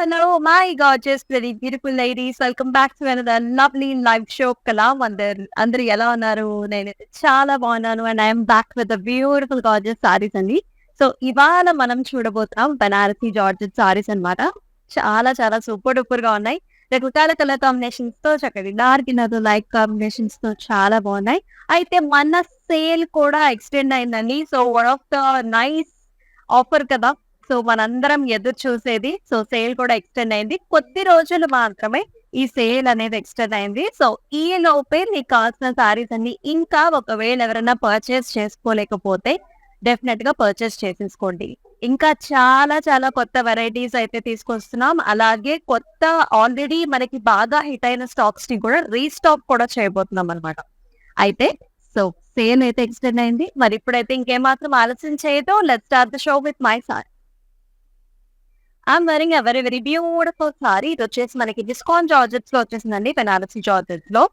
Hello, my gorgeous, very beautiful ladies. Welcome back to another lovely live show. Kalamandir. అందరూ ఎలా ఉన్నారు? నేనైతే చాలా బాగున్నాను. And I'm back with beautiful gorgeous saris అండి. సో ఇవాళ మనం చూడబోతున్నాం బనారసి జార్జెట్ సారీస్ అన్నమాట. చాలా చాలా సూపర్ డూపర్ గా ఉన్నాయి. రకరకాల కలర్ కాంబినేషన్స్ తో చక్కగా డార్క్ ఇన్నర్ లైట్ కాంబినేషన్స్ తో చాలా బాగున్నాయి. అయితే మన సేల్ కూడా ఎక్స్టెండ్ అయిందండి. So one of the nice offer కదా. సో మనందరం ఎదురు చూసేది. సో సేల్ కూడా ఎక్స్టెండ్ అయింది. కొద్ది రోజులు మాత్రమే ఈ సేల్ అనేది ఎక్స్టెండ్ అయింది. సో ఈ లోపే మీకు కావాల్సిన సారీస్ అన్ని ఇంకా ఒకవేళ ఎవరైనా పర్చేస్ చేసుకోలేకపోతే డెఫినెట్ గా పర్చేస్ చేసేసుకోండి. ఇంకా చాలా చాలా కొత్త వెరైటీస్ అయితే తీసుకొస్తున్నాం. అలాగే కొత్త ఆల్రెడీ మనకి బాగా హిట్ అయిన స్టాక్స్ ని కూడా రీస్టాక్ కూడా చేయబోతున్నాం అనమాట. అయితే సో సేల్ అయితే ఎక్స్టెండ్ అయింది. మరి ఇప్పుడైతే ఇంకేమాత్రం ఆలస్యం చేయదు. Let's start the show with my sorry. I'm వెరింగ్ a very very beautiful sorry. ఇది వచ్చేసి మనకి డిస్కౌంట్ జార్జెట్స్ లో వచ్చేసిందండి, బెనారసి జార్జెట్స్ లో.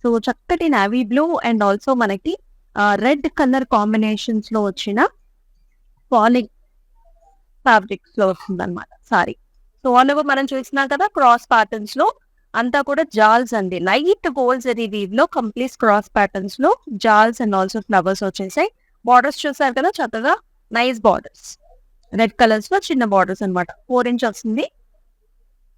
సో చక్కటి నావీ బ్లూ అండ్ ఆల్సో మనకి రెడ్ కలర్ కాంబినేషన్స్ లో వచ్చిన ఫాలింగ్ ఫ్యాబ్రిక్స్ లో వస్తుంది అనమాట సారీ. సో ఆల్ ఓవర్ మనం చూసినాం కదా క్రాస్ ప్యాటర్న్స్ లో అంతా కూడా జాల్స్ అండి. లైట్ గోల్డ్ జరీ వీవ్ లో కంప్లీట్ క్రాస్ ప్యాటర్న్స్ లో జాల్స్ అండ్ ఆల్సో ఫ్లవర్స్ వచ్చేసాయి. బార్డర్స్ చూసారు కదా చక్కగా నైస్ బార్డర్స్. రెడ్ కలర్స్ లో చిన్న బార్డర్స్ అనమాట. 4 ఇంచ్ వస్తుంది,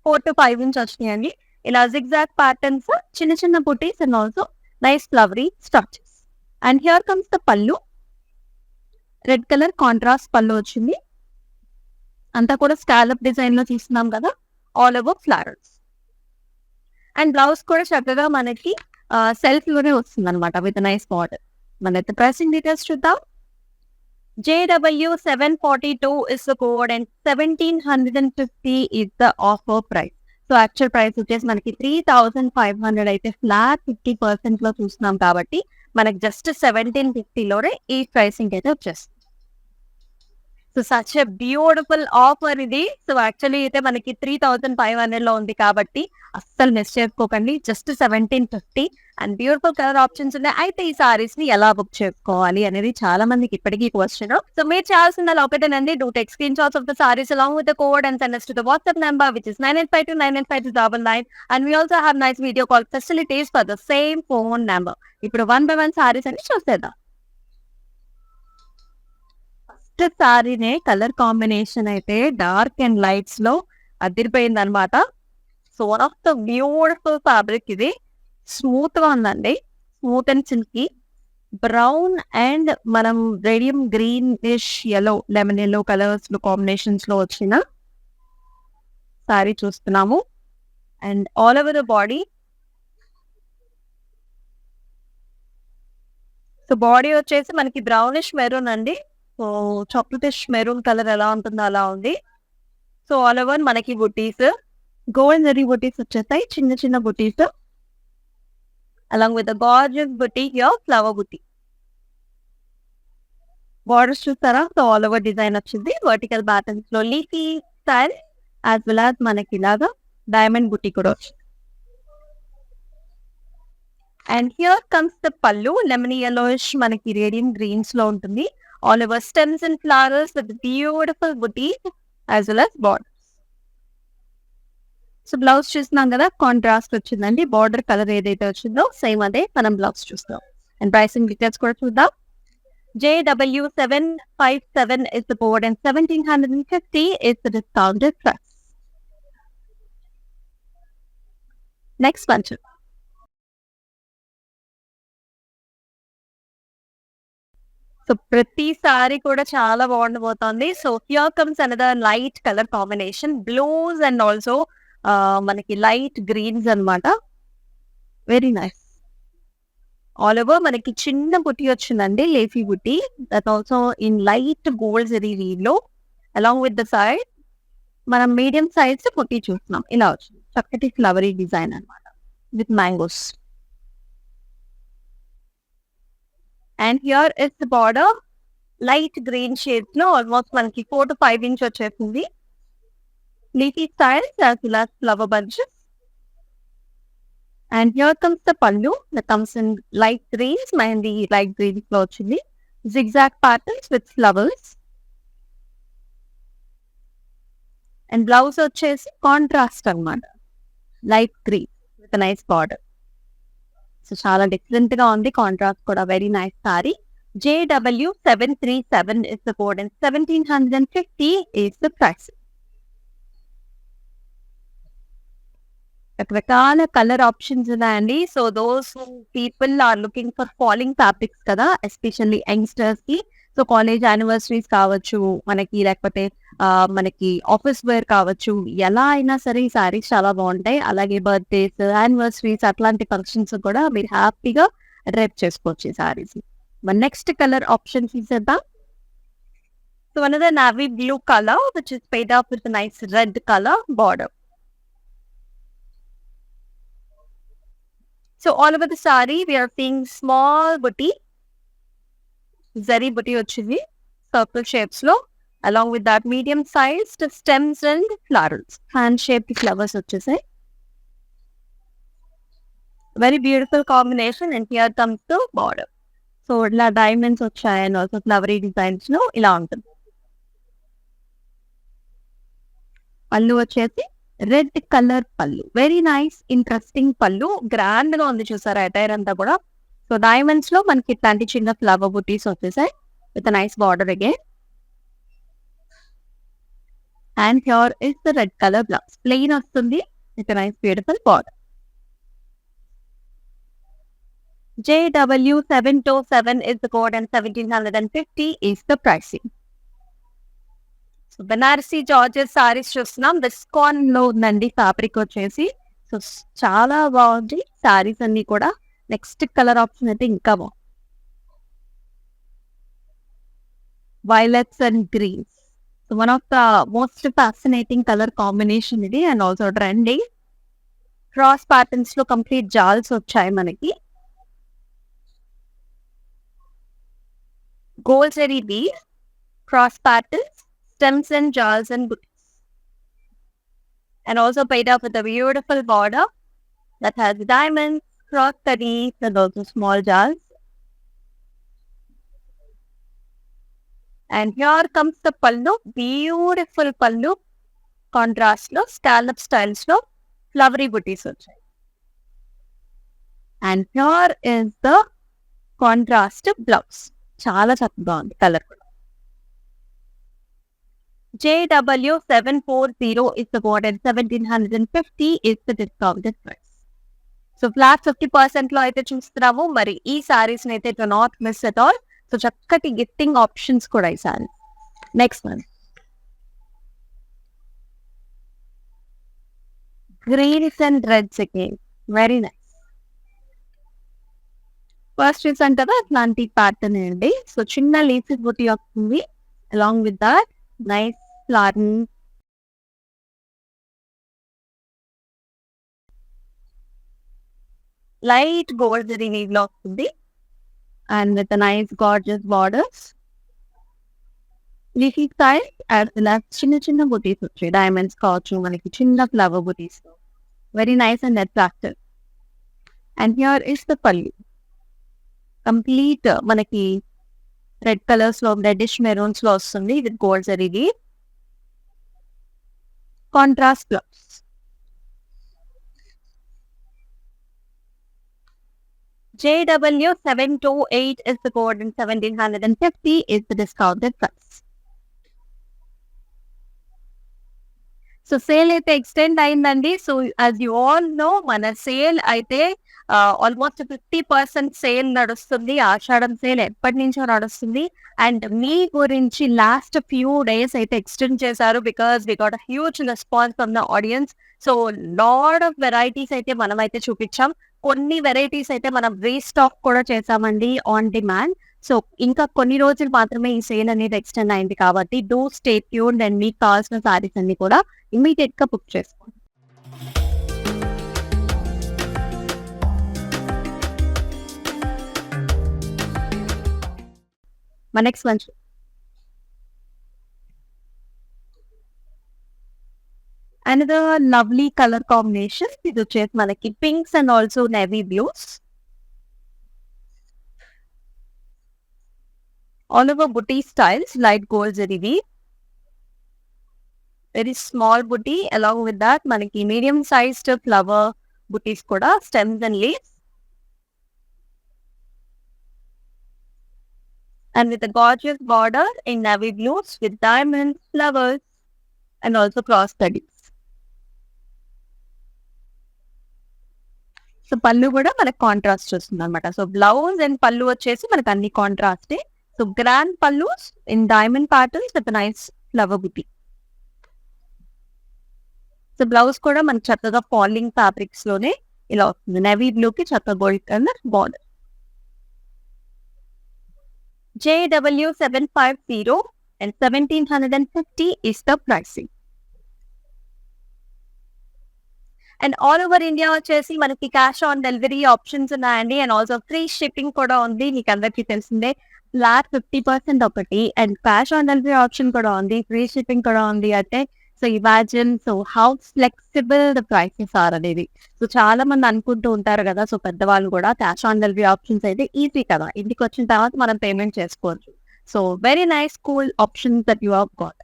4 to 5 ఇంచ్ వచ్చినాయండి. ఇలా జిగ్జాగ్ ప్యాటర్న్స్, చిన్న చిన్న butis and also nice flowery starches. And here comes the pallu. Red colour contrast pallu వచ్చింది. అంతా కూడా స్కాలప్ డిజైన్ లో తీసుకున్నాం కదా, all over flowers. And blouse కూడా చక్కగా మనకి సెల్ఫ్ లోనే వస్తుంది అనమాట విత్ నైస్ బార్డర్. మనైతే ప్రైసింగ్ డీటెయిల్స్ చూద్దాం. JW742 is the code and 1750 is the offer price. So actual price వచ్చేసి మనకి 3500 అయితే ఫ్లాట్ 50% లో చూస్తున్నాం కాబట్టి మనకి జస్ట్ 1750 లోనే ఈ ప్రైసింగ్ అయితే వచ్చేస్తుంది. So such a beautiful offer ఇది. సో యాక్చువల్లీ అయితే మనకి 3500 లో ఉంది కాబట్టి అస్సలు మిస్ చేసుకోకండి. Just 1750 and beautiful colour options ఉన్నాయి. అయితే ఈ సారీస్ ని ఎలా బుక్ చేసుకోవాలి అనేది చాలా మందికి ఇప్పటికీ క్వశ్చన్. సో మీరు చేయాల్సిన ఒకటేనండి, do take screenshots of the saris along with the code and send us to the WhatsApp number which is 9852995299 and we also have nice video call facilities for the same phone number. ఇప్పుడు 1 by 1 saris అని చూసేద్దాం. First సారీనే colour combination అయితే dark and lights లో అదిరిపోయింది అనమాట. So one of the beautiful fabric ఇది. Smooth గా ఉందండి, smooth and silky. Brown and మనం radium greenish yellow, lemon yellow colours లో కాంబినేషన్స్ లో వచ్చిన సారీ చూస్తున్నాము. And all over the body. So body వచ్చేసి మనకి బ్రౌనిష్ మెరూన్ అండి. సో చాక్లెటిష్ మెరూన్ కలర్ ఎలా ఉంటుందో అలా ఉంది. సో ఆల్ ఓవర్ మనకి బుటీస్, గోల్డ్ జరీ బుటీస్ వచ్చేస్తాయి, చిన్న చిన్న butis along with gorgeous buti here flower buti. Borders చూస్తారా? సో ఆల్ ఓవర్ డిజైన్ వచ్చింది. వర్టికల్ ప్యాటర్న్స్ లో leafy style as well as మనకి ఇలాగా డైమండ్ బుటీ కూడా వచ్చింది. And here comes the pallu. Lemon yellowish మనకి రేడియం గ్రీన్స్ లో ఉంటుంది. All over stems and flowers with beautiful buti as well as borders. So blouse చూస్తున్నాం కదా, కాంట్రాస్ట్ వచ్చిందండి. బార్డర్ కలర్ ఏదైతే వచ్చిందో సేమ్ అదే మనం బ్లౌజ్ చూస్తాం. అండ్ ప్రైసింగ్ డీటెయిల్స్ కూడా చూద్దాం. JW757 is the code and 1750 is the discounted price. Next one. So ప్రతిసారి కూడా చాలా బాగుండబోతోంది. So here comes another light colour combination, blues and also మనకి లైట్ గ్రీన్స్ అన్నమాట. Very nice. ఆల్ ఓవర్ మనకి చిన్న బుట్టి వచ్చిందండి, leafy buti. That also in light gold zari weave లో. అలాంగ్ విత్ ద సైడ్ మనం మీడియం సైజ్ బుట్టి చూస్తున్నాం. ఇలా వచ్చింది చక్కటి ఫ్లవరీ డిజైన్ అన్నమాట with mangoes. And here is the border light green shades లో ఆల్మోస్ట్ మనకి 4 to 5 ఇంచ్ వచ్చేసింది. Leafy styles as well as flower bunches. And here comes the pallu. That comes in light greens, mehndi light greens లో వచ్చింది. Zigzag patterns with flowers. And blouse వచ్చేసి contrast అన్నమాట, light green with nice border. So చాలా different గా ఉంది, contrast కూడా very nice sari. JW737 is the code and 1750 is the price. రకరకాల colour options ఉన్నాయండి. So those people are looking for falling fabrics కదా, especially youngsters కి. So college anniversaries కావచ్చు మనకి, లేకపోతే మనకి ఆఫీస్ వేర్ కావచ్చు, ఎలా అయినా సరే ఈ సారీస్ చాలా బాగుంటాయి. అలాగే బర్త్డేస్, యానివర్సరీస్ అట్లాంటి ఫంక్షన్స్ కూడా మీరు హ్యాపీగా డ్రైప్ చేసుకోవచ్చు ఈ సారీస్. మన నెక్స్ట్ కలర్ ఆప్షన్ చూసేద్దాం. So another navy blue colour which is paid up with a nice red color border. So all over the saree we are seeing small booty, zari booty వచ్చింది circle shapes లో. Along with that medium sized stems and florals, hand shaped flowers వచ్చేసాయి. Very beautiful combination and here comes the border. So ఇట్లా diamonds వచ్చాయి and also flowery designs లో ఇలా ఉంటుంది. పళ్ళు వచ్చేసి రెడ్ కలర్ పళ్ళు, వెరీ నైస్ ఇంట్రెస్టింగ్ పళ్ళు, గ్రాండ్ గా ఉంది చూసారా అటైర్ అంతా కూడా. సో డైమండ్స్ లో మనకి ఇట్లాంటి చిన్న ఫ్లవర్ బుటీస్ వచ్చేసాయి with nice border again. And here is the red colour blouse, plain వస్తుంది with nice beautiful border. JW727 is the code and 1750 is the pricing. So Banarasi georgettes saris చూస్తున్నాం, విస్కాన్ లో ఉందండి ఫ్యాబ్రిక్ వచ్చేసి. సో చాలా బాగుంది సారీస్ అన్ని కూడా. నెక్స్ట్ కలర్ ఆప్షన్ అయితే ఇంకా బాగుంది, violets and greens. So one of the most fascinating colour combination ఇది and also trending. Cross patterns లో కంప్లీట్ జాల్స్ వచ్చాయి మనకి. Gold zari beads, cross patterns, stems and jars and booties. And also paid up with a beautiful border that has diamonds, cross studies and also small jars. And here comes the pallu, beautiful pallu, contrast lo, scallop styles lo, flowery booties వచ్చాయి. And here is the contrast blouse. చాలా చక్కగా ఉంది colour కూడా. JW740 is the code and 1750 is the discounted price. So flat 50% లో అయితే చూస్తున్నాము. మరి ఈ సారీస్ అయితే do not miss at all. So చక్కటి గిఫ్టింగ్ ఆప్షన్స్ కూడా ఈ saree. Next one greens and reds again, very nice. First చూసాం కదా అట్లాంటి ప్యాటర్న్ అండి. సో చిన్న లీఫీ బుటీ వస్తుంది, along with that nice flower, light gold zari weave లో వస్తుంది and with nice gorgeous borders. Leafy style and ఇలా చిన్న చిన్న బుటీస్ వచ్చాయి, డైమండ్స్ కావచ్చు మనకి, చిన్న flower buttis, very nice and attractive. And here is the పల్లు, కంప్లీట్ మనకి రెడ్ కలర్స్ లో, రెడ్డిష్ మెరూన్స్ లో వస్తుంది with gold zari. Contrast blouse. JW728 is the code and 1750 is the discounted price. So sale అయితే extend అయిందండి. So as you all know మన sale అయితే almost 50% sale నడుస్తుంది. ఆషాఢం సేల్ ఎప్పటి నుంచో నడుస్తుంది. అండ్ మీ గురించి లాస్ట్ ఫ్యూ డేస్ అయితే ఎక్స్టెండ్ చేశారు because we got a huge response from the audience. So lot of varieties అయితే మనం అయితే చూపించాం. కొన్ని వెరైటీస్ అయితే మనం రీస్టాక్ కూడా చేసామండి ఆన్ డిమాండ్. సో ఇంకా కొన్ని రోజులు మాత్రమే ఈ సేల్ అనేది ఎక్స్టెండ్ అయింది కాబట్టి డూ స్టే ట్యూన్డ్ అండ్ మీకు కావాల్సిన సారీస్ అన్ని కూడా ఇమీడియట్ గా బుక్ చేసుకోండి. మా next one another lovely colour combination. ఇది వచ్చేసి మనకి pinks and also navy blues. All over booty styles, light gold zari weave. Very small buti. Along with that మనకి మీడియం సైజ్డ్ ఫ్లవర్ బుటీస్ కూడా, stems and leaves. And with a gorgeous border in navy blues with diamonds, flowers, and also cross studies. So పళ్ళు కూడా మనకు contrast వస్తుంది అనమాట. So blouse and పళ్ళు వచ్చేసి మనకు అన్ని కాంట్రాస్టే. సో గ్రాండ్ పళ్ళు in diamond patterns with nice flower buti. So blouse కూడా మనకి చక్కగా ఫాలింగ్ ఫ్యాబ్రిక్స్ లోనే ఇలా వస్తుంది. నెవీ బ్లూ కి చక్కగా gold colour border. JW750 and 1750 is the pricing. And all over India వచ్చేసి మనకి క్యాష్ ఆన్ డెలివరీ ఆప్షన్స్ ఉన్నాయండి. అండ్ ఆల్సో ఫ్రీ షిప్పింగ్ కూడా ఉంది. మీకు అందరికీ తెలిసిందే. ఫ్లాట్ 50% ఒకటి and cash on delivery option కూడా ఉంది. ఫ్రీ షిప్పింగ్ కూడా ఉంది. అంటే so imagine so how flexible the prices are అనేది. సో చాలా మంది అనుకుంటూ ఉంటారు కదా, సో పెద్దవాళ్ళు కూడా క్యాష్ ఆన్ డెలివరీ ఆప్షన్స్ అయితే ఈజీ కదా, ఇంటికి వచ్చిన తర్వాత మనం పేమెంట్ చేసుకోవచ్చు. So very nice cool options that you have got.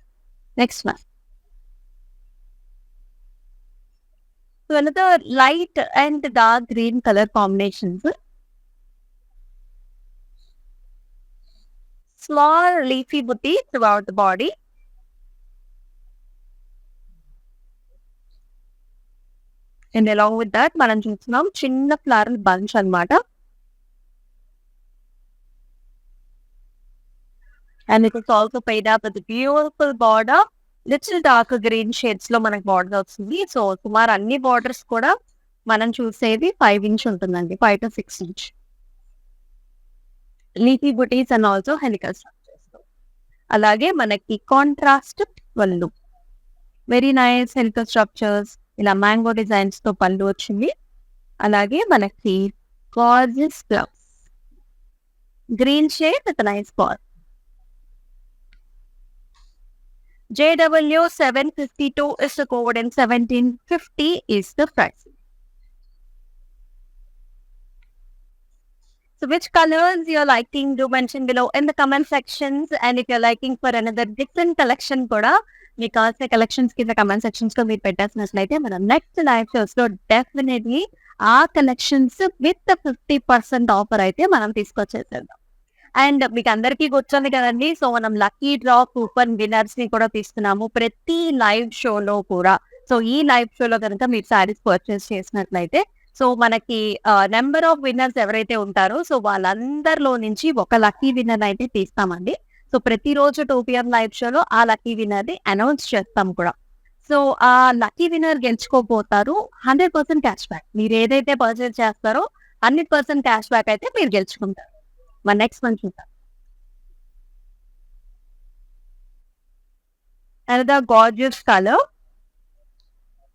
Next one. So another light and dark green color combinations. Small leafy booty throughout the body. And along with that, మనం చూస్తున్నాం చిన్న floral bunch అన్నమాట. And it is also paid up with a beautiful border. Little dark green shades లో మనకి border వస్తుంది. So సుమారు అన్ని borders కూడా మనం చూసేది 5 ఇంచ్ ఉంటుందండి, 5 to 6 inch. Leafy butis and also helical structures. అలాగే మనకి కాంట్రాస్ట్ పళ్ళు, వెరీ నైస్ హెలికల్ స్ట్రక్చర్స్, ఇలా మ్యాంగో డిజైన్స్ తో పళ్ళు వచ్చింది. అలాగే మనకి gorgeous gloves, green shade with nice bar. JW752 is the code and 1750 is the price. So which colors you're liking, do mention below in the comment sections. And if you're liking for another different collection kuda, మీ కావాల్సిన collections కింద comment sections లో మీరు పెట్టేసినట్లయితే మనం next live shows లో definitely ఆ collections with 50% offer అయితే మనం తీసుకొచ్చేసేద్దాం. And మీకు అందరికీ కూర్చొని కదండి, సో మనం లక్కీ డ్రా కూపన్ విన్నర్స్ ని కూడా తీస్తున్నాము ప్రతి లైవ్ షోలో కూడా. సో ఈ లైవ్ షోలో కనుక మీరు శారీస్ పర్చేస్ చేసినట్లయితే సో మనకి నెంబర్ ఆఫ్ విన్నర్స్ ఎవరైతే ఉంటారో సో వాళ్ళందరిలో నుంచి ఒక లక్కీ విన్నర్ అయితే తీస్తామండి. సో ప్రతిరోజు 2 PM లైవ్ షోలో ఆ లక్కీ విన్నర్ ని అనౌన్స్ చేస్తాం కూడా. సో ఆ లక్కీ విన్నర్ గెలుచుకోపోతారు 100% క్యాష్ బ్యాక్. మీరు ఏదైతే పర్చేస్ చేస్తారో 100% క్యాష్ బ్యాక్ అయితే మీరు గెలుచుకుంటారు. మన నెక్స్ట్ వన్ చూద్దాం. Another gorgeous colour.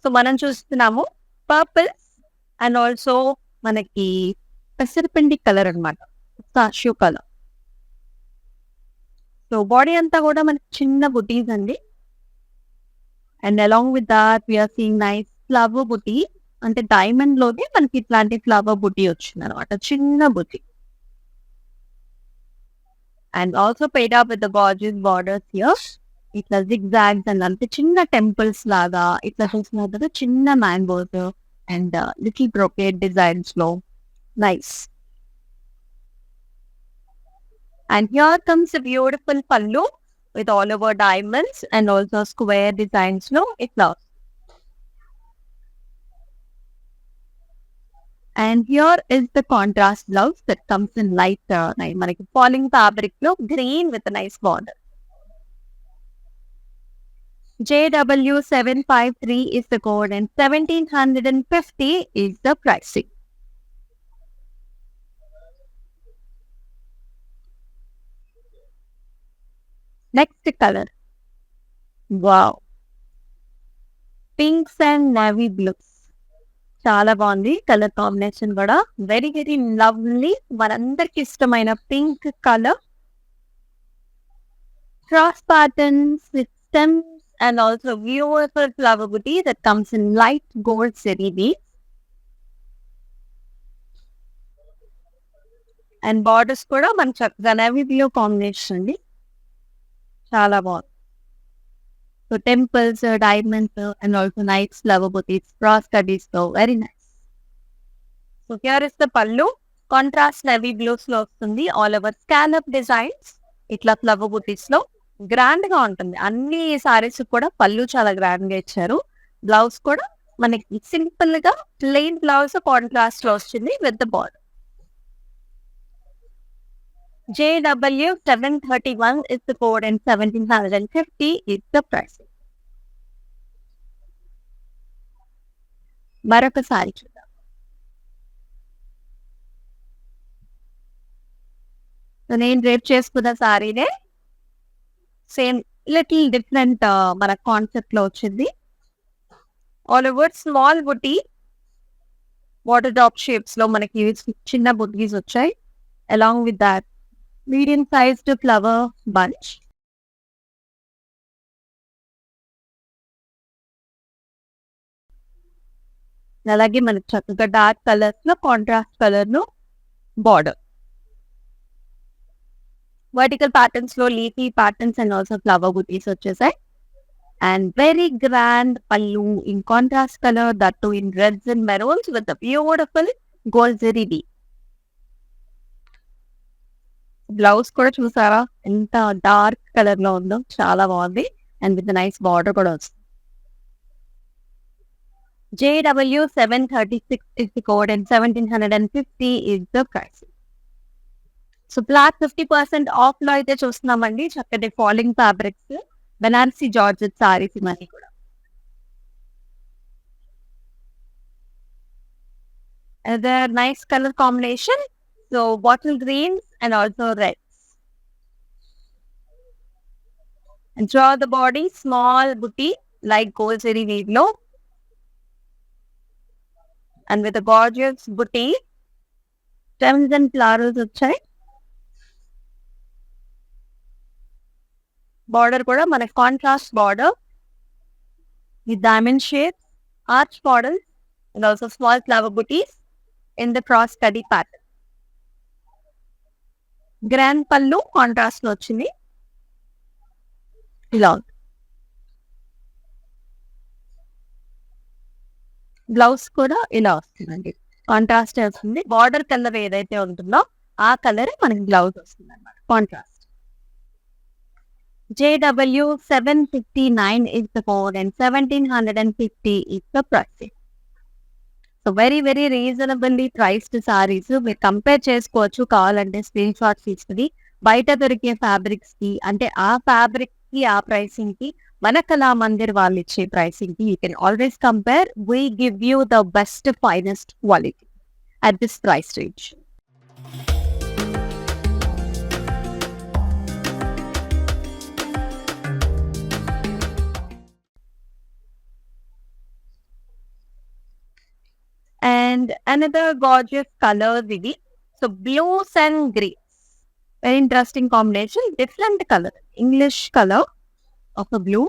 సో మనం చూస్తున్నాము పర్పుల్ అండ్ ఆల్సో మనకి పెసరపిండి కలర్ అనమాట, సాష్యూ కలర్. సో బాడీ అంతా కూడా మనకి చిన్న బుటీస్ అండి. And along with that we're seeing nice flower buti. అంటే డైమండ్ లోనే మనకి ఇట్లాంటి ఫ్లవర్ బుటీ వచ్చింది అనమాట, చిన్న బుటీ. And also paid up with the gorgeous borders here. ఇట్లా zigzags and అంటే చిన్న టెంపుల్స్ లాగా ఇట్లా చూస్తున్నారు కదా, చిన్న mangoes and little brocade designs లో nice. And here comes a beautiful pallu with all over diamonds and also square designs లో ఇట్లా. And here is the contrast blouse that comes in light మనకి falling fabric లో green with a nice border. JW753 is the code and 1750 is the pricing. Next color. Wow. Pinks and navy blues. చాలా బాగుంది colour combination కూడా, very very lovely. మనందరికి ఇష్టమైన pink colour, cross patterns with stems and also beautiful flower buti that comes in light gold zari beads. And borders కూడా మన చక్కగా navy blue combination అండి, చాలా బాగుంది. So temples, diamonds, and also nice flower bouquets, cross studies. So very nice. So here is the pallu. Contrast navy blues లో వస్తుంది. All over scallop designs. ఇట్లా flower బుటీస్ లో గ్రాండ్ గా ఉంటుంది. అన్ని సారీస్ కూడా పళ్ళు చాలా గ్రాండ్ గా ఇచ్చారు. బ్లౌజ్ కూడా మనకి సింపుల్ గా ప్లెయిన్ బ్లౌజ్ కాంట్రాస్ట్ లో వచ్చింది with the border. JW731 is the code and 1750 is the price. మరొక సారీ చూద్దాం. నేను రేపు చేసుకున్న సారీనే సేమ్ లిటిల్ డిఫరెంట్ మన కాన్సెప్ట్ లో వచ్చింది. ఆల్ ఓవర్ స్మాల్ బుటీ వాటర్ డ్రాప్ షేప్స్ లో మనకి చిన్న బుటీస్ వచ్చాయి. Along with that medium sized flower bunch. అలాగే మనకి చక్కగా డార్క్ కలర్స్ లో కాంట్రాస్ట్ కలర్ లో బార్డర్. వర్టికల్ ప్యాటర్న్స్ లో leafy patterns and also flower butis వచ్చేసాయి. And very grand pallu in contrast color, that too in reds and maroons with a beautiful gold zari weave. Blouse కూడా చూసారా ఎంత dark colour లో ఉందో, చాలా బాగుంది. అండ్ విత్ నైస్ బార్డర్ కూడా వస్తుంది. JW736 is the code and 1750 is the price. So flat 50% of లో అయితే చూస్తున్నామండి. చక్కటి falling fabrics, Banarasi georgette saris ఇవన్నీ కూడా. The nice color combination, so bottle greens and also reds. And draw the body small booty like gold zari weave lo, and with a gorgeous booty, stems and flowers వచ్చాయి. Border కూడా మన contrast border with diamond shapes, arch models, and also small flower booties in the cross study pattern. Grand pallu contrast లో వచ్చింది. ఇలా blouse కూడా ఇలా వస్తుందండి, contrast వస్తుంది. బార్డర్ కలర్ ఏదైతే ఉంటుందో ఆ కలర్ మనకి బ్లౌజ్ వస్తుంది అనమాట, contrast. JW759 is the code and 1750 is the price. So very reasonably priced saris మీరు కంపేర్ చేసుకోవచ్చు. కావాలంటే స్క్రీన్ షాట్ తీసుకుని బయట దొరికే ఫ్యాబ్రిక్స్ కి, అంటే ఆ ఫ్యాబ్రిక్ కి ఆ ప్రైసింగ్ కి, మన కళా మందిర్ వాళ్ళు ఇచ్చే ప్రైసింగ్ కి you can always compare. We give you the best finest quality at this price range. And another gorgeous colors ఇది. So blues and greens, very interesting combination, different color, English color of a blue.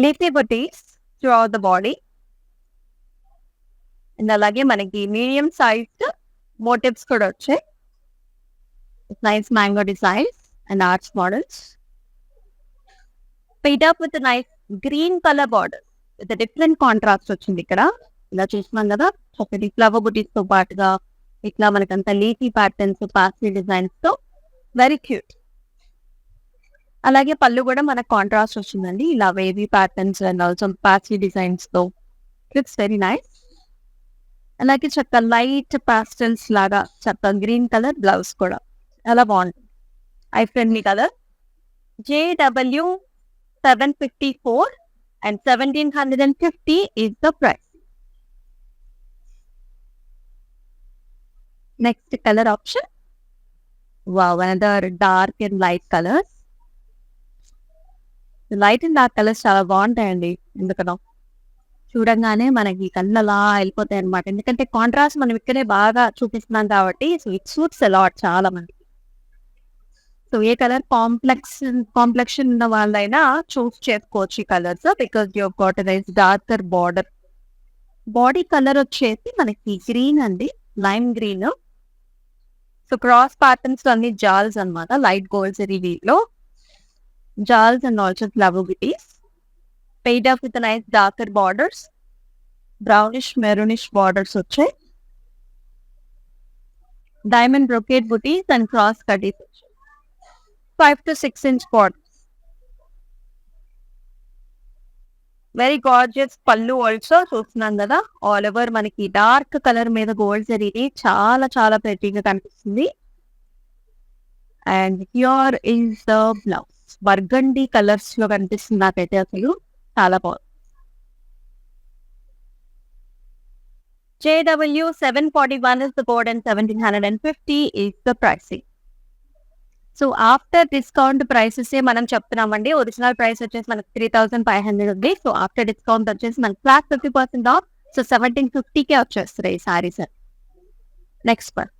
Leafy booties throughout the body. And అలాగే మనకి medium sized motifs కూడా వచ్చాయి. Nice mango designs and arts models. Paid up with a nice green color border with a different contrast వచ్చింది ఇక్కడ. ఇలా చూస్తున్నాం కదా, చక్కటి ఫ్లవర్ బుటీస్ తో పాటుగా ఇట్లా మనకంతా లీఫీ ప్యాటర్న్స్, పాస్టల్ డిజైన్స్ తో వెరీ క్యూట్. అలాగే పళ్ళు కూడా మనకు కాంట్రాస్ట్ వచ్చిందండి, ఇలా wavy patterns and also pastel designs తో. It's very nice. అలాగే చక్క లైట్ పాస్టల్స్ లాగా చక్క గ్రీన్ కలర్ బ్లౌజ్ కూడా చాలా బాగుంటుంది, I friendly colour. JW754 and 1750 is the price. Next color option. Wow, another dark and light colors. The light and dark colors చాలా బాగుంటాయండి. ఎందుకనో చూడంగానే మనకి కళ్ళు అలా వెళ్ళిపోతాయి అనమాట. ఎందుకంటే కాంట్రాస్ట్ మనం ఇక్కడే బాగా చూపిస్తున్నాం కాబట్టి, సో ఇట్ సూట్స్ అలాట్ చాలా మంది. సో ఏ కలర్ కాంప్లెక్షన్ ఉన్న వాళ్ళైనా చూస్ చేసుకోవచ్చు ఈ colours, because you got nice darker border. Body colour వచ్చేసి మనకి గ్రీన్ అండి, lime green. So cross patterns లో అన్ని జాల్స్ అన్నమాట. లైట్ గోల్డ్ జరీ వీవిలో jaals and also flower butis paired off with nice darker borders. Brownish maroonish borders వచ్చాయి. Diamond brocade butis and cross కటీస్ వచ్చాయి. 5 to 6 inch border. Very gorgeous pallu also చూస్తున్నాం కదా. ఆల్ ఓవర్ మనకి డార్క్ కలర్ మీద గోల్డ్ జరీది చాలా చాలా ప్రెటీగా కనిపిస్తుంది. And here is the blouse. Burgundy colours లో కనిపిస్తుంది నాకైతే అసలు చాలా బాగుంది. JW 741 is the code and 1750 is the pricing. So after discount prices మనం చెప్తున్నామండి. ఒరిజినల్ ప్రైస్ వచ్చేసి మనకి 3500 ఉంది. సో ఆఫ్టర్ డిస్కౌంట్ వచ్చేసి మనకి ఫ్లాట్ 50% ఆఫ్. సో 1750కే వచ్చేస్తాయి ఈ saris. Next one.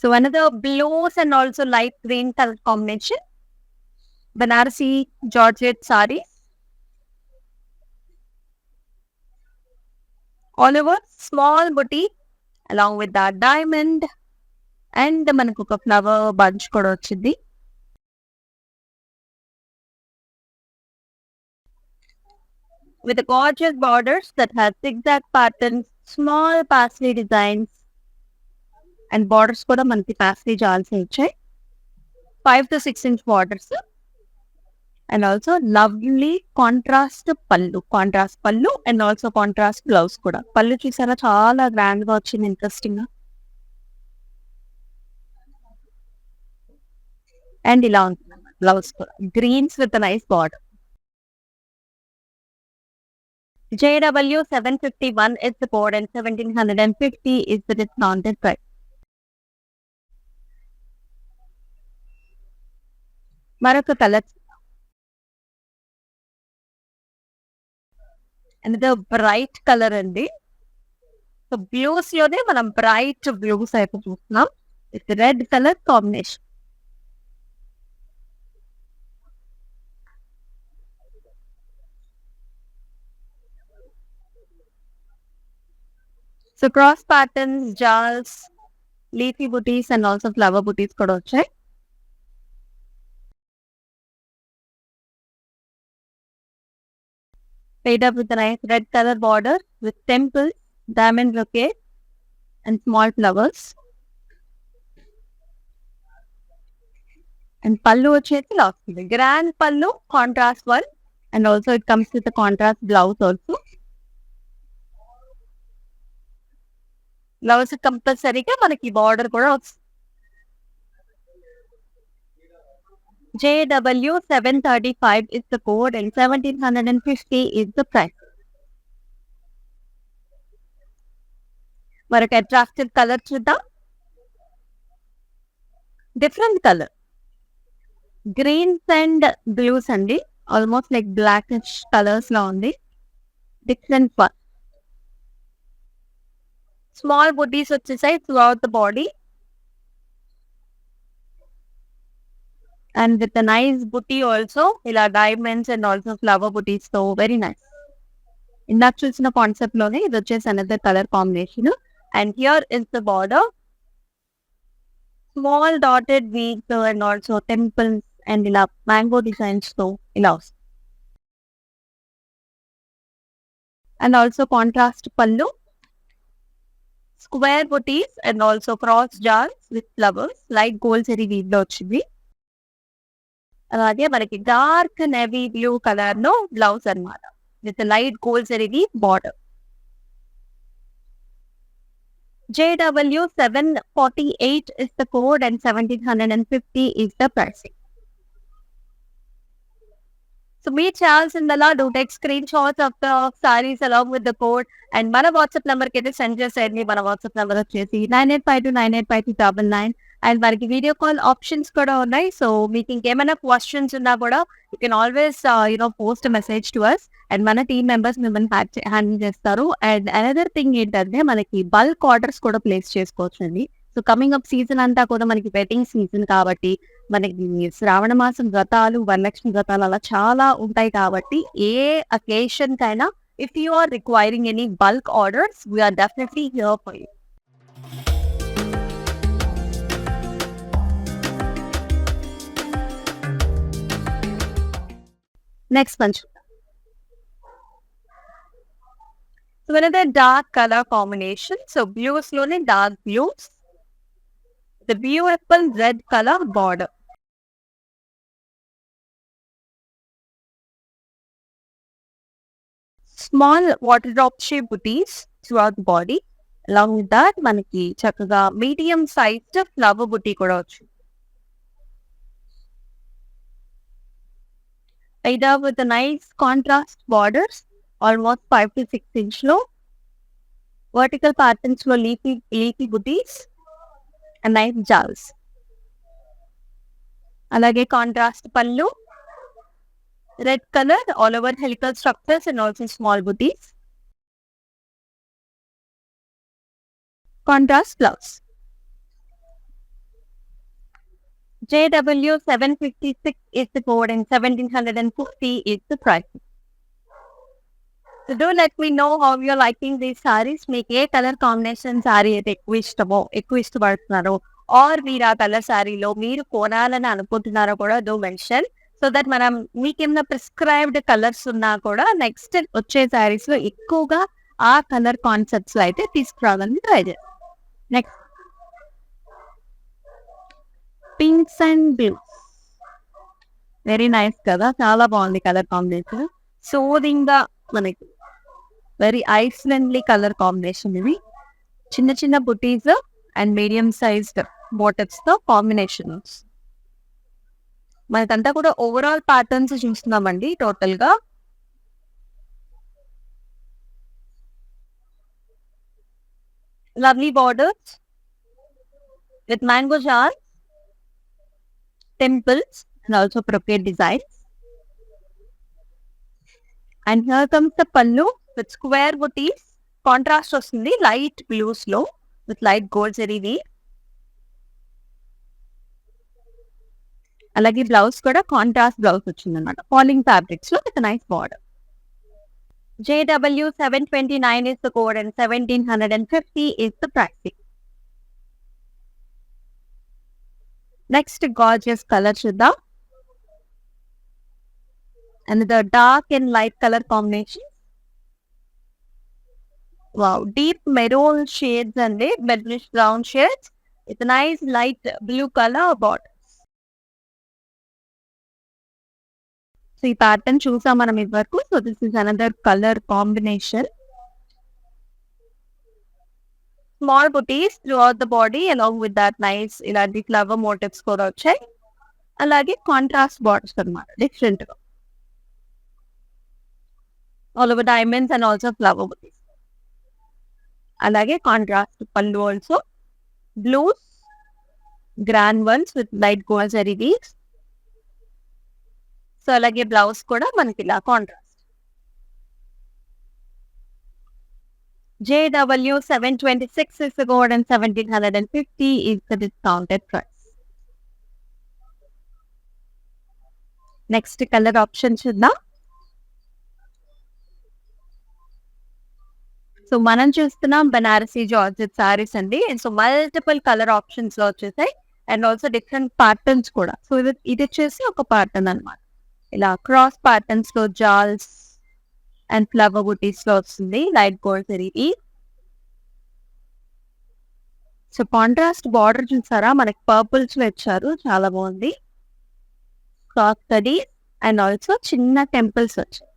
So another blues and also light green colour combination. Banarasi georgette sari. All over small buti along with the diamond and మనకు ఒక ఫ్లవర్ బంచ్ కూడా వచ్చింది. With gorgeous borders that has zigzag patterns, small paisley designs and borders కూడా మనకి paisley jaals వచ్చాయి. 5 to 6 inch borders and also lovely contrast pallu and also contrast blouse కూడా. పళ్ళు చూసారా చాలా గ్రాండ్ గా వచ్చింది, ఇంట్రెస్టింగ్ గా. అండ్ ఇలా ఉంటుంది బ్లౌజ్ కూడా greens with nice border. JW 751 is the code and 1750 is the discounted price. మరొక కలర్ అనేది బ్రైట్ కలర్ అండి. సో బ్లూస్ లోనే మనం బ్రైట్ బ్లూస్ అయితే చూస్తున్నాం with red colour combination. So cross patterns, jaals, leafy butis and also flower butis కూడా వచ్చాయి. Paid up with a nice red color border with temples, diamond brocade and small flowers. And pallu వచ్చేసి ఇలా వస్తుంది. Grand పల్లు, contrast one and also it comes with contrast blouse also. Blouse కంపల్సరీగా మనకి border కూడా వస్తుంది. JW 735 is the code and 1750 is the price. మరొక attractive colour చూద్దాం. Different colour greens and blues అండి. ఆల్మోస్ట్ లైక్ బ్లాకిష్ కలర్స్ లో ఉంది. Different one. Small butis వచ్చేసాయి throughout the body and with nice buti also. ఇలా diamonds and also flower butis తో very nice. ఇందాక చూసిన కాన్సెప్ట్ లోనే ఇది వచ్చేసి another colour combination. And here is the border. Small dotted weaves and also temples and ఇలా mango designs తో ఇలా వస్తుంది. And also contrast pallu, square butis and also cross jars with flowers. Light gold zari weave లో వచ్చింది. అలాగే మనకి డార్క్ నేవీ బ్లూ కలర్ లో blouse అన్నమాట with light gold zari weave border. JW 748 is the code and 1750 is the pricing. So మీరు చేయాల్సిందలా do take screenshots of the saris along with the code and మన WhatsApp number కి అయితే send చేసేయండి. మన WhatsApp number వచ్చేసి 9852985299 and మనకి video call options కూడా ఉన్నాయి. సో మీకు ఇంకేమైనా క్వశ్చన్స్ ఉన్నా కూడా you can always post message to us and మన టీమ్ మెంబర్స్ మిమ్మల్ని హ్యాండిల్ చేస్తారు. అండ్ అనదర్ థింగ్ ఏంటంటే మనకి బల్క్ ఆర్డర్స్ కూడా ప్లేస్ చేసుకోవచ్చు అండి. సో కమింగ్ అప్ సీజన్ అంతా కూడా మనకి వెడ్డింగ్ సీజన్ కాబట్టి మనకి శ్రావణ మాసం వ్రతాలు, వరలక్ష్మి వ్రతాలు అలా చాలా ఉంటాయి కాబట్టి ఏ అకేషన్ కైనా if you are requiring any bulk orders we are definitely here for you. Next one చూద్దాం. So another dark color combination. So blues లోనే dark blues. The beautiful red color border. Small water drop shape booties throughout the body. Along with that, మనకి చక్కగా medium sized flower బుటీ కూడా వచ్చింది. Either with a nice contrast borders, almost 5 to 6 inch లో, vertical patterns లో leafy booties, and nice jars. అలాగే contrast పళ్ళు, red color all over helical structures and also small booties. Contrast blouse. JW 756 is the code and 1750 is the price. So do let me know how you're liking these sarees. మీకు ఏ colour combination sorry అయితే ఎక్కువ ఇష్టపడుతున్నారో are మీరు ఆ colour సారీలో మీరు కొనాలని అనుకుంటున్నారో కూడా డూ మెన్షన్. సో దట్ మనం మీకేమైనా ప్రిస్క్రైబ్డ్ కలర్స్ ఉన్నా కూడా నెక్స్ట్ వచ్చే సారీస్ లో ఎక్కువగా ఆ కలర్ కాన్సెప్ట్స్ లో అయితే తీసుకురావాలని ట్రై చేస్తాం. Next pinks and blues. Very nice కదా, చాలా బాగుంది కలర్ కాంబినేషన్. సోదింగ్ గా మనకి very ice friendly colour combination ఇది. చిన్న చిన్న butis and medium sized motifs తో కాంబినేషన్స్. మనకంతా కూడా ఓవరాల్ ప్యాటర్న్స్ చూస్తున్నామండి టోటల్ గా. Lovely borders with mango jars, temples and also brocade designs. And here comes the pallu with square booties. Contrast వస్తుంది light blues లో with light gold zari weave. అలాగే blouse కూడా contrast blouse వచ్చింది అనమాట, falling fabrics లో with nice border. JW 729 is the code and 1750 is the pricing. Next gorgeous colour చూద్దాం. And the dark and light colour combination. Wow, deep maroon shades అండి, maroonish brown shades with nice light blue colour border. So ఈ pattern చూసాం మనం ఇదివరకు. So this is another colour combination. Small butis throughout the body along with that nice ఇలాంటి flower motifs కూడా వచ్చాయి. అలాగే contrast borders అనమాట డిఫరెంట్ గా all over diamonds and also flower butis. అలాగే contrast pallu also blues, grand ones with light gold zari weaves. So అలాగే blouse కూడా మనకి ఇలా contrast. JW 726 is the code and 1750 is the discounted price. Next color option చూద్దాం. So మనం చూస్తున్నాం Banarasi georgette saris అండి. So multiple colour options లో వచ్చేసాయి అండ్ ఆల్సో డిఫరెంట్ ప్యాటర్న్స్ కూడా. సో ఇది వచ్చేసి ఒక ప్యాటర్న్ అనమాట, ఇలా క్రాస్ ప్యాటర్న్స్ లో జాల్స్ అండ్ ఫ్లవర్ బుటీస్ లో వస్తుంది light gold zari. So contrast border చూసారా, మనకి పర్పుల్స్ లో ఇచ్చారు, చాలా బాగుంది. క్రాస్ కడీ అండ్ ఆల్సో చిన్న టెంపుల్స్ వచ్చాయి.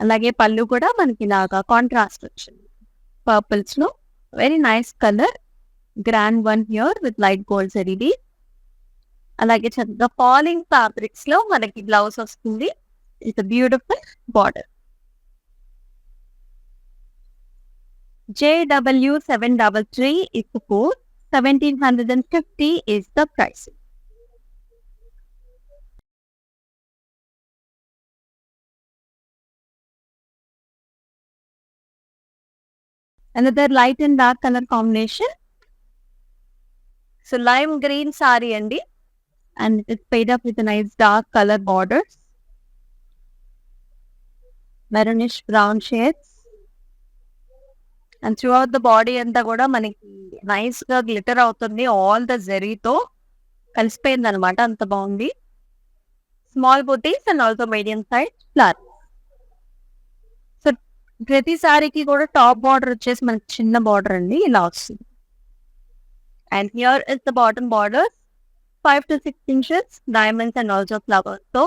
అలాగే పళ్ళు కూడా మనకి ఇలాగా కాంట్రాస్ట్ వచ్చింది పర్పుల్స్ లో. Very nice colour, grand one here with light gold zari. అలాగే చక్కగా ఫాలింగ్ ఫ్యాబ్రిక్స్ లో మనకి బ్లౌజ్ వస్తుంది. It's a beautiful border. JW 733 is the code, 1750 is the price. Another light and dark color combination. So lime green saree andi, and it's paid up with a nice dark color borders, maroonish brown shades. And through out the body అంతా కూడా మనకి nice గా glitter అవుతుంది, all the జెరీతో కలిసిపోయింది అనమాట, అంత బాగుంది. Small buttis and also medium size flower. So ప్రతి సారీకి కూడా టాప్ బార్డర్ వచ్చేసి మనకి చిన్న బార్డర్ అండి ఇలా వస్తుంది. And here is the bottom border 5 to 6 inches diamonds and also flowers. So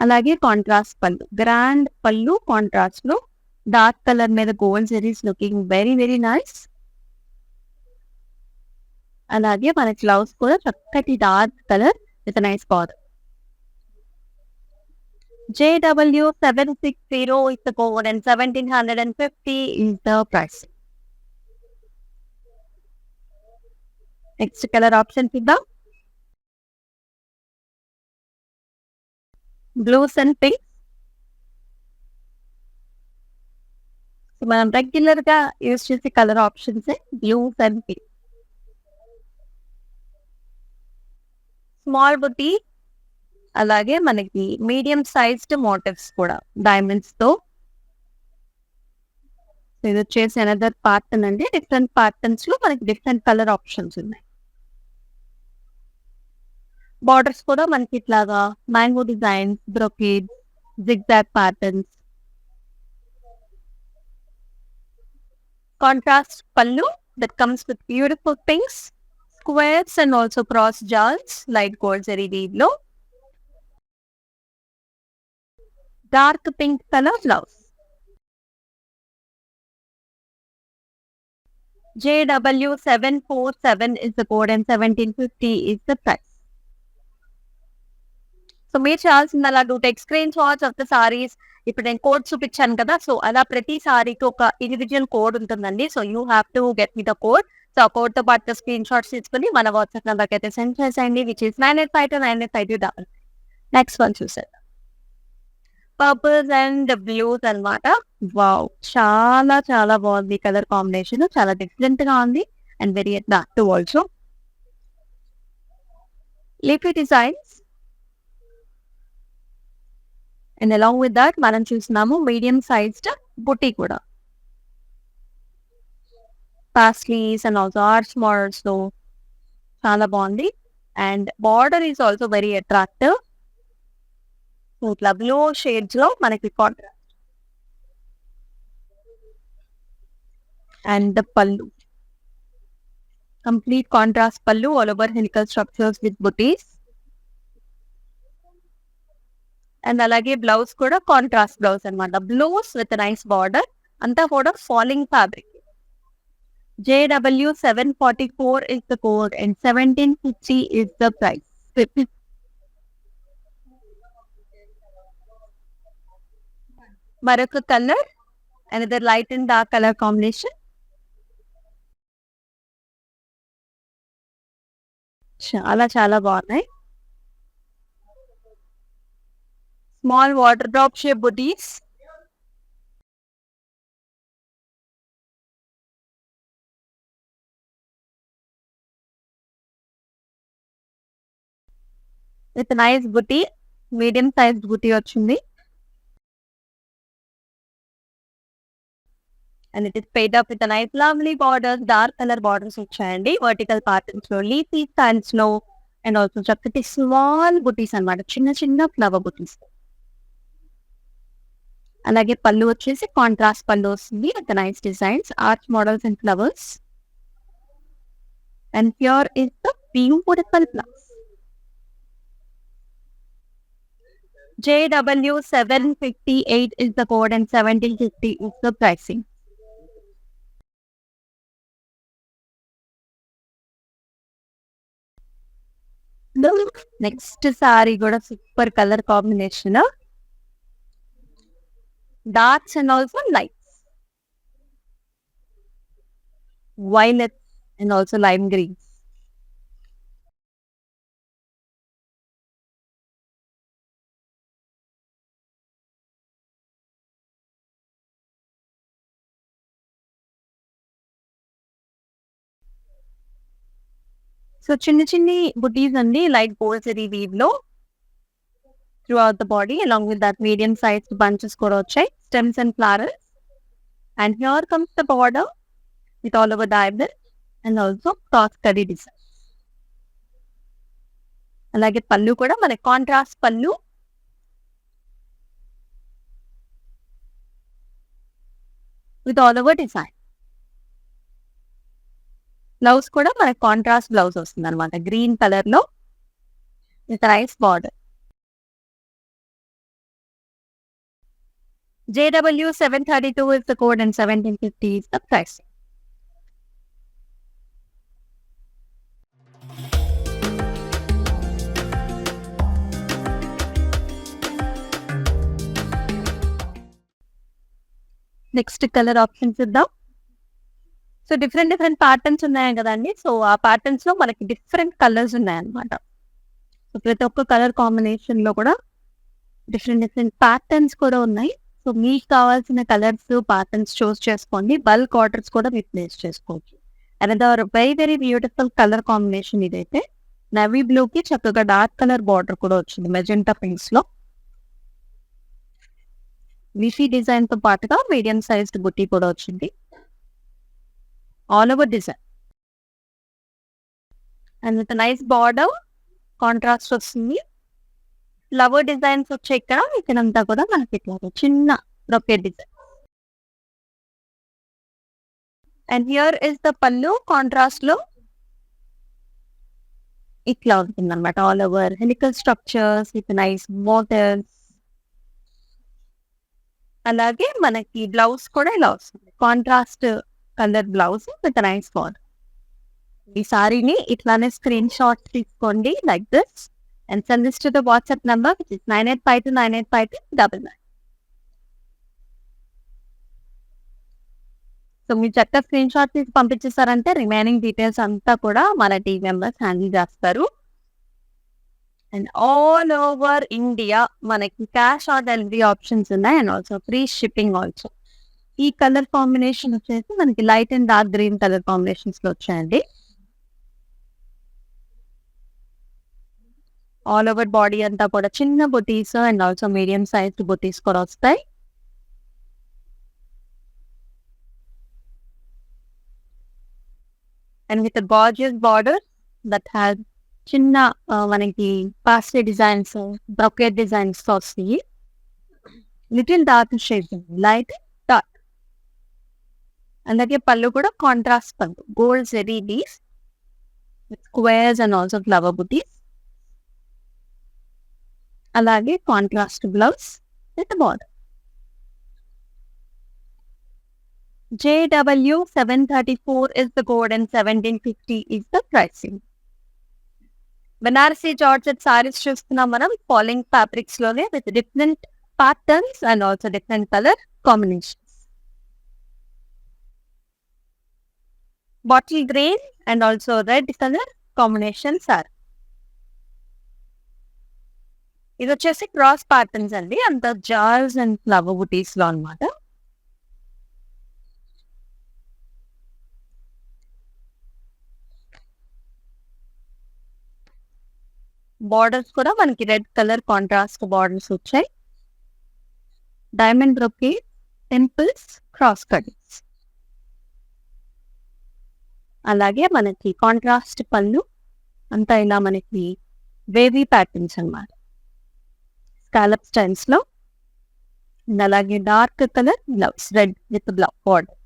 అలాగే contrast pallu, grand pallu contrast లో డార్క్ కలర్ మీద gold zaris looking very very nice. అలాగే మన బ్లౌజ్ కూడా చక్కటి dark colour with nice border. JW760 is the code and 1750 is the price. Next colour option చూద్దాం. Blues and pink. మనం regular గా use చేసే colour options blues and pink. Small బుటీ, అలాగే మనకి మీడియం సైజ్డ్ మోటివ్స్ కూడా diamonds తో. ఇది వచ్చేసి అనదర్ ప్యాటర్న్ అండి. డిఫరెంట్ ప్యాటర్న్స్ లో మనకి డిఫరెంట్ కలర్ ఆప్షన్స్ ఉన్నాయి. బార్డర్స్ కూడా మనకి ఇట్లాగా mango designs, brocade, zigzag patterns. Contrast పళ్ళు that comes with beautiful pinks, squares and also cross jars, light gold zari weave లో dark pink color blouse. JW747 is the code and 1750 is the price. So మీరు చేయాల్సింది అలా take screenshots of the saris. ఇప్పుడు నేను code చూపించాను కదా, so అలా ప్రతి సారీకి ఒక ఇండివిజువల్ కోడ్ ఉంటుందండి. So you have to get me the code. So ఆ కోడ్ తో పాటు స్క్రీన్ షాట్స్ తీసుకుని మన వాట్సాప్ నెంబర్కి అయితే సెండ్ చేసేయండి, విచ్ ఇస్ 98529852. నెక్స్ట్ వన్ చూసారు పర్పుల్స్ అండ్ బ్లూస్ అన్నమాట. వావ్, చాలా చాలా బాగుంది కలర్ కాంబినేషన్, చాలా డిఫరెంట్ గా ఉంది and very attractive also. Leafy designs and along with that మనం చూస్తున్నాము మీడియం సైజ్డ్ బుటీ కూడా, paisleys and also arch models లో చాలా బాగుంది. And border is also very attractive. ఇట్లా బ్లూ షేడ్స్ లో మనకి కాంట్రాస్ట్. అండ్ ద పళ్ళు కంప్లీట్ కాంట్రాస్ట్ పళ్ళు, all over helical structures with buttis. And అలాగే బ్లౌజ్ కూడా కాంట్రాస్ట్ బ్లౌజ్ అనమాట, బ్లూస్ విత్ నైస్ బార్డర్, అంతా కూడా falling fabric. JW744 is the code and 1750 is the price. మరొక colour, another light and dark colour combination. చాలా చాలా బాగున్నాయి. Small water drop shape buttis. With nice buti, medium size బుటీ వచ్చింది. And it is paid up with a nice lovely borders, dark colour borders వచ్చాయండి. Vertical patterns లో, leafy styles లో and also చక్కటి small బుటీస్ అన్నమాట, చిన్న చిన్న ఫ్లవర్ బుటీస్. అలాగే పళ్ళు వచ్చేసి కాంట్రాస్ట్ పళ్ళు వస్తుంది with nice designs, arch models and flowers. And here is the beautiful blouse. JW758 is the code and 1750 is the pricing. Next sari కూడా super colour combination, darks and also lights, violets and also lime greens. So చిన్న చిన్ని బుటీస్ అండి, light gold zari weave లో throughout the body. Along with that medium size bunches కూడా వచ్చాయి, stems and flowers. And here comes the border with all over diamond and also cross study design. అలాగే పళ్ళు కూడా మనకి కాంట్రాస్ట్ పళ్ళు with all over design. Blouse కూడా మనకి contrast blouse వస్తుంది అనమాట, గ్రీన్ కలర్ లో with rice border. JW732 is the code and 1750 is the price. Next colour options ఇద్దాం. సో డిఫరెంట్ ప్యాటర్న్స్ ఉన్నాయి కదండి. సో ఆ ప్యాటర్న్స్ లో మనకి డిఫరెంట్ కలర్స్ ఉన్నాయన్నమాట. సో ప్రతి ఒక్క కలర్ కాంబినేషన్ లో కూడా డిఫరెంట్ ప్యాటర్న్స్ కూడా ఉన్నాయి. సో మీకు కావాల్సిన కలర్స్ ప్యాటర్న్స్ చూస్ చేసుకోండి. బల్క్ ఆర్డర్స్ కూడా మీరు ప్లేస్ చేసుకోవచ్చు. Another very beautiful colour combination ఇదైతే. నవీ బ్లూ కి చక్కగా డార్క్ కలర్ బార్డర్ కూడా వచ్చింది మెజెంటా పింక్స్ లో. విషీ డిజైన్ తో పాటుగా మీడియం సైజ్డ్ బుట్టి కూడా వచ్చింది. All over design and with nice border contrast వస్తుంది. ఫ్లవర్ డిజైన్స్ వచ్చే ఇక్కడంతా కూడా మనకి ఇట్లా చిన్న రొకెట్ design. And here is the pallu contrast లో ఇట్లా ఉంటుంది అనమాట. All over helical structures with nice motifs. అలాగే మనకి బ్లౌజ్ కూడా ఇలా వస్తుంది, contrast colour blouse with nice border. ఈ సారీని ఇట్లానే స్క్రీన్ షాట్ తీసుకోండి like this and send this to the WhatsApp number which is 9852985299. So మీరు చక్కగా స్క్రీన్ షాట్ తీసి పంపించేస్తారంటే రిమైనింగ్ డీటెయిల్స్ అంతా కూడా మన టీమ్ మెంబర్స్ హ్యాండిల్ చేస్తారు. అండ్ ఆల్ ఓవర్ ఇండియా మనకి క్యాష్ ఆన్ డెలివరీ ఆప్షన్స్ ఉన్నాయి and also free shipping also. ఈ కలర్ కాంబినేషన్ వచ్చేసి మనకి light and dark green colour combinations లో వచ్చాయండి. ఆల్ ఓవర్ బాడీ అంతా కూడా చిన్న butis and also medium size butis కూడా వస్తాయి. And with gorgeous border that has చిన్న మనకి పాస్టే డిజైన్స్ బ్రొకెట్ డిజైన్స్ వస్తాయి. Little dark shade light dark. అలాగే పళ్ళు కూడా contrast pallu, gold zari leaves with squares and also flower butis. అలాగే contrast blouse with border. JW734 is the code and 1750 is the pricing. Banarasi georgette sarees చూస్తున్నాం మనం ఫాలోయింగ్ ఫ్యాబ్రిక్స్ లోనే with different patterns and also different colour combinations. Bottle green and also red colour combination sorry. ఇది వచ్చేసి cross patterns అండి, అంత jars and flower బుటీస్ లో అనమాట. Borders కూడా మనకి రెడ్ కలర్ కాంట్రాస్ట్ బార్డర్స్ వచ్చాయి. Diamond brocade, temples, cross cuttings. అలాగే మనకి కాంట్రాస్ట్ పళ్ళు అంతా ఇలా మనకి వేవీ ప్యాటర్న్స్ అన్నమాట, స్కాలప్ స్టైల్స్ లో. అలాగే dark colour blouse red with blouse border.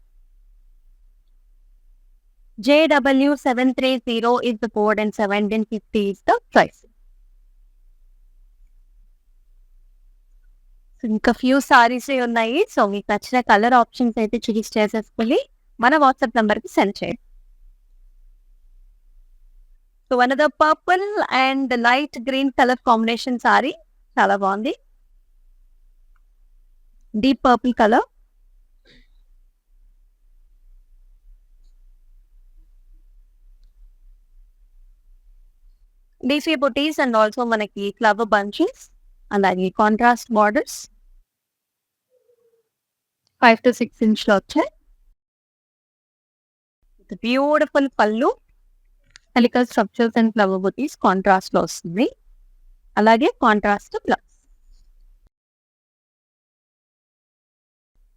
JW730 is the code and 1750 is the price. ఇంకా ఫ్యూ సారీస్ ఉన్నాయి. సో మీకు నచ్చిన కలర్ ఆప్షన్స్ అయితే చూస్ చేసేసుకుని మన వాట్సాప్ నంబర్ కి సెండ్ చేయండి. So another purple and light green colour combination sorry చాలా బాగుంది. Deep purple colour. DC buttis and also మనకి ఫ్లవర్ బంచెస్, అలాగే కాంట్రాస్ట్ బార్డర్స్ 5 to 6 inch లో వచ్చాయి. బ్యూటిఫుల్ పళ్ళు, helical structures and flower buttis contrast లో వస్తుంది. అలాగే contrast blouse.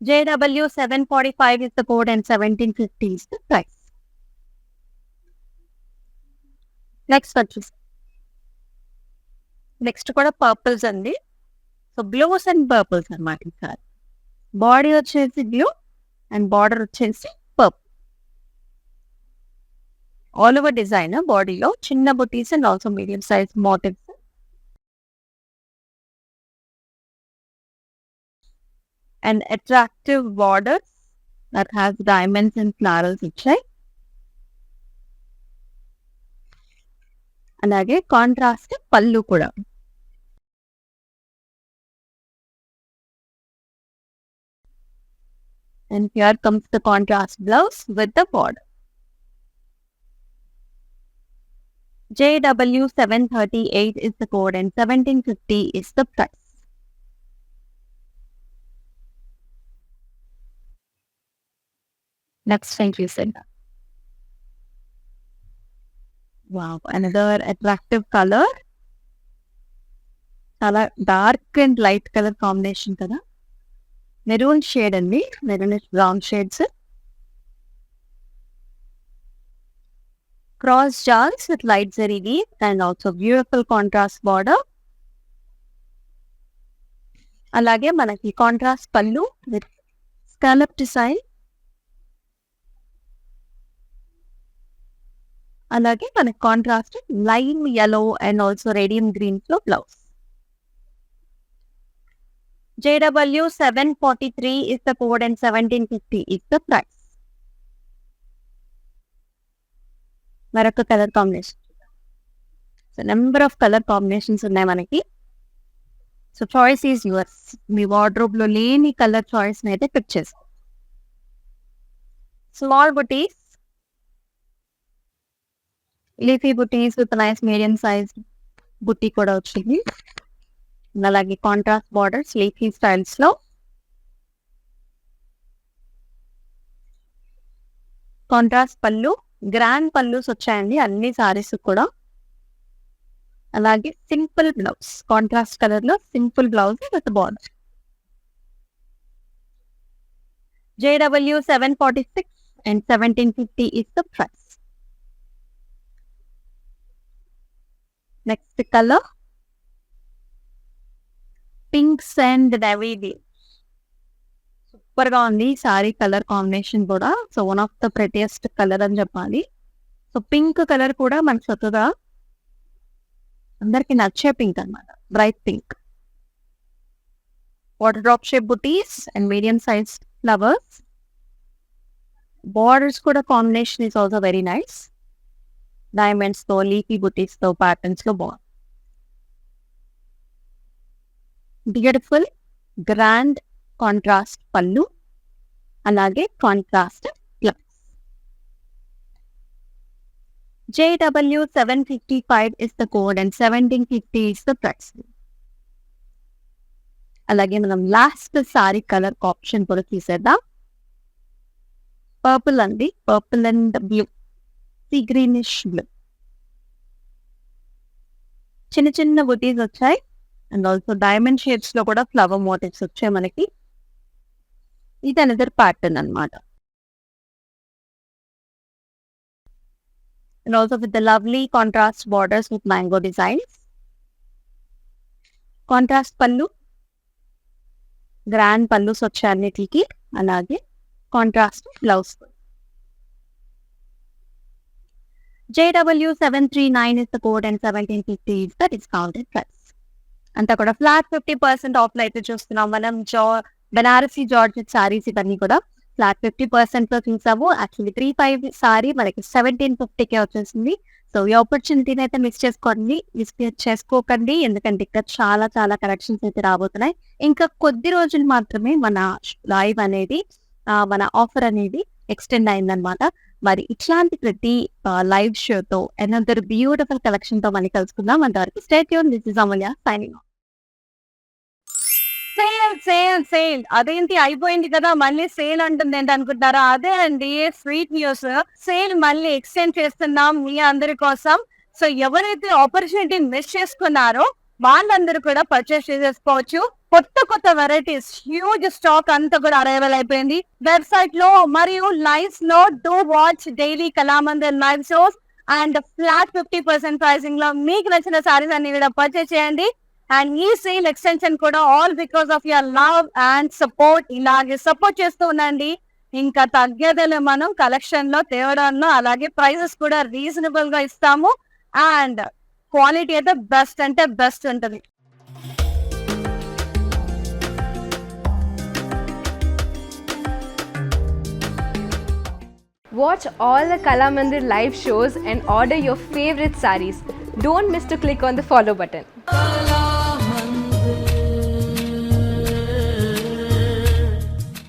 JW745 is the code and 1750 is the price. Next వచ్చేసి next కూడా పర్పుల్స్ అండి. సో బ్లూస్ అండ్ పర్పుల్స్ అనమాట ఈసారి. బాడీ వచ్చేసి బ్లూ అండ్ బార్డర్ వచ్చేసి పర్పుల్. ఆల్ ఓవర్ డిజైన్ బాడీలో చిన్న butis and also medium size motifs. And attractive borders that has diamonds and flowers ఇచ్చాయి. అలాగే కాంట్రాస్ట్ పళ్ళు కూడా. And here comes the contrast blouse with the border. JW738 is the code and 1750 is the price. Next, thank you, Sindha. Wow, another attractive color. Chala dark and light color combination kada. Maroon shade andi, maroonish brown shades. Cross jars with light zari weave and also beautiful contrast border. అలాగే మనకి contrast పళ్ళు with scallop design. అలాగే మనకి contrast lime yellow and also radium greens లో blouse. JW743 is the code and 1750 is the price. మరొక colour combination. So number of colour combinations ఉన్నాయి మనకి. So choice is yours. Me wardrobe లో లేని colour choice అయితే pick చేసుకో. Small buttis, leafy buttis with nice medium size బుటీ కూడా వచ్చింది. అలాగే కాంట్రాస్ట్ బార్డర్స్ లీఫీ స్టైల్స్ లో. కాంట్రాస్ట్ పళ్ళు, గ్రాండ్ పళ్ళుస్ వచ్చాయండి అన్ని సారీస్ కూడా. అలాగే సింపుల్ బ్లౌజ్, కాంట్రాస్ట్ కలర్ లో simple blouse with border. JW746 and 1750 is the price. Next color, pinks and navy blue. Super గా ఉంది సారీ కలర్ కాంబినేషన్ కూడా. So one of the prettiest colour అని చెప్పాలి. సో పింక్ కలర్ కూడా మనకు చక్కగా అందరికి నచ్చే పింక్ అనమాట, bright pink. Water drop shape butis and medium size flowers. Borders కూడా combination is also very nice. Diamonds తో లీఫీ బుటీస్ తో ప్యాటర్న్స్ లో బాగుంది. బ్యూటిఫుల్ గ్రాండ్ కాంట్రాస్ట్ పళ్ళు, అలాగే contrast blouse. JW755 is the code and 1750 is the price. అలాగే మనం last sorry colour option కూడా తీసేద్దాం. పర్పుల్ అండి, purple and blue, sea greenish blue. చిన్న చిన్న బుటీస్ వచ్చాయి అండ్ ఆల్సో డైమండ్ షేప్స్ లో కూడా ఫ్లవర్ మోటివ్స్ వచ్చాయి మనకి. ఇది అనదర్ ప్యాటర్న్ అనమాట. And also with the lovely contrast borders with mango designs. Contrast pallu, grand pallus వచ్చాయి అన్నిటికి. అలాగే contrast blouse. JW739 is the code and 1750 is the discounted price. అంతా కూడా ఫ్లాట్ 50% ఆఫ్ లో అయితే చూస్తున్నాం మనం. బనారసి జార్జెట్ సారీస్ ఇవన్నీ కూడా ఫ్లాట్ 50% లో చూసాము. యాక్చువల్లీ 35 సారీ మనకి 1750కే వచ్చేసింది. సో ఈ ఆపర్చునిటీని అయితే మిస్ చేసుకోకండి, ఎందుకంటే ఇక్కడ చాలా చాలా కలెక్షన్స్ అయితే రాబోతున్నాయి. ఇంకా కొద్ది రోజులు మాత్రమే మన లైవ్ అనేది, మన ఆఫర్ అనేది ఎక్స్టెండ్ అయిందనమాట. మరి ఇట్లాంటి ప్రతి లైవ్ షోతో అనదర్ బ్యూటిఫుల్ కలెక్షన్ తో మళ్ళీ కలుసుకుందాం. అంతవరకు stay tune. This is Amulya signing off. Sale అదేంటి అయిపోయింది కదా మళ్ళీ సేల్ అంటుంది ఏంటి అనుకుంటారా? అదే అండి స్వీట్ న్యూస్. సేల్ మళ్ళీ ఎక్స్టెండ్ చేస్తున్నాం మీ అందరి కోసం. సో ఎవరైతే ఆపర్చునిటీ మిస్ చేసుకున్నారో వాళ్ళందరూ కూడా పర్చేస్ చేసేసుకోవచ్చు. కొత్త వెరైటీస్, హ్యూజ్ స్టాక్ అంతా కూడా అరైవల్ అయిపోయింది వెబ్సైట్ లో మరియు లైవ్స్ లో. Do watch daily Kalamandir live shows and flat 50% pricing లో మీకు నచ్చిన సారీస్ అన్ని కూడా పర్చేస్ చేయండి. అండ్ ఈ సేల్ ఎక్స్టెన్షన్ కూడా all because of your love and support. ఇలాగే సపోర్ట్ చేస్తూ ఉండండి. ఇంకా తగ్గేదేలే, మనం కలెక్షన్ లో తేవడంలో, అలాగే ప్రైజెస్ కూడా రీజనబుల్ గా ఇస్తాము. అండ్ క్వాలిటీ అయితే బెస్ట్ అంటే బెస్ట్ ఉంటుంది. Watch all the Kalamandir live shows and order your favorite sarees. Don't miss to click on the follow button.